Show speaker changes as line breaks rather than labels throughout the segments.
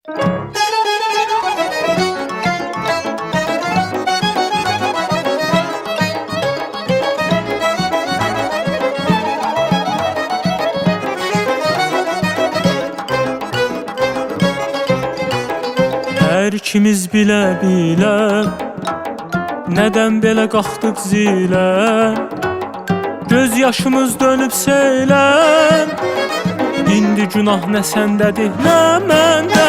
Hər ikimiz bilə-bilə nədən belə qalxdıq zilə, göz yaşımız dönüb seyləm. İndi günah nə səndədir, nə məndə.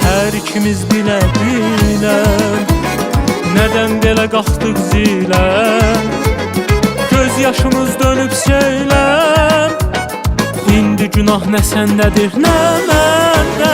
Hər ikimiz bilə-bilə nədən belə qalxdıq zilə, göz yaşımız dönüb seyləm. İndi günah nə səndədir, nə məndə.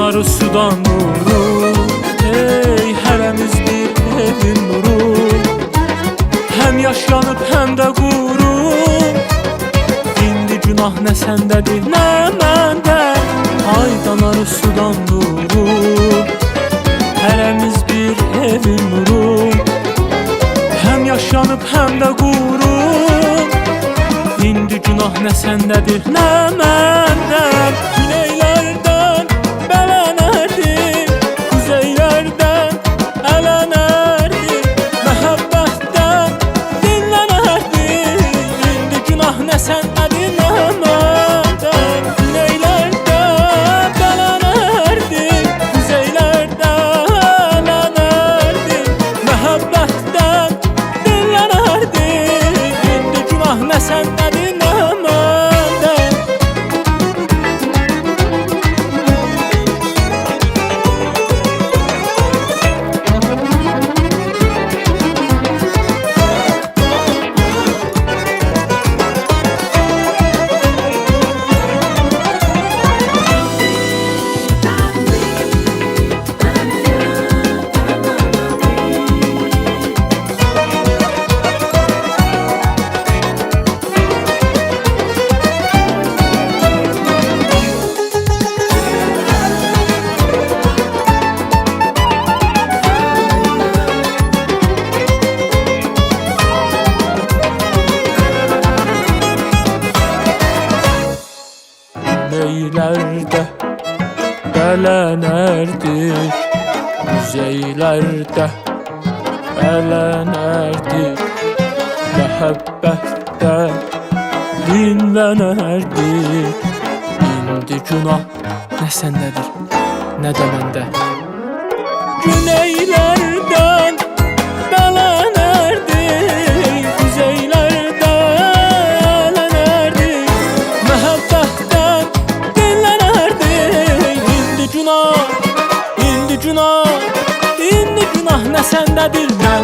Arı sudan nuru, ey hərəmiz bir evin nuru. Həm yaşlanıb həm də qurur. İndi günah nə səndədir, nə məndə. Aydan arı sudan nuru, hərəmiz bir evin nuru. Həm yaşlanıb həm də qurur. İndi günah nə səndədir, nə məndə. Neylərdə bələnərdik, yüzeylərdə bələnərdik, məhəbbətdə dinlənərdik. İndi günah nə səndədir, nə də məndə. Güneylərdən bələnərdik, yüzeylərdə ələnərdik, məhəbbətdən İndi günah nə səndədir, nə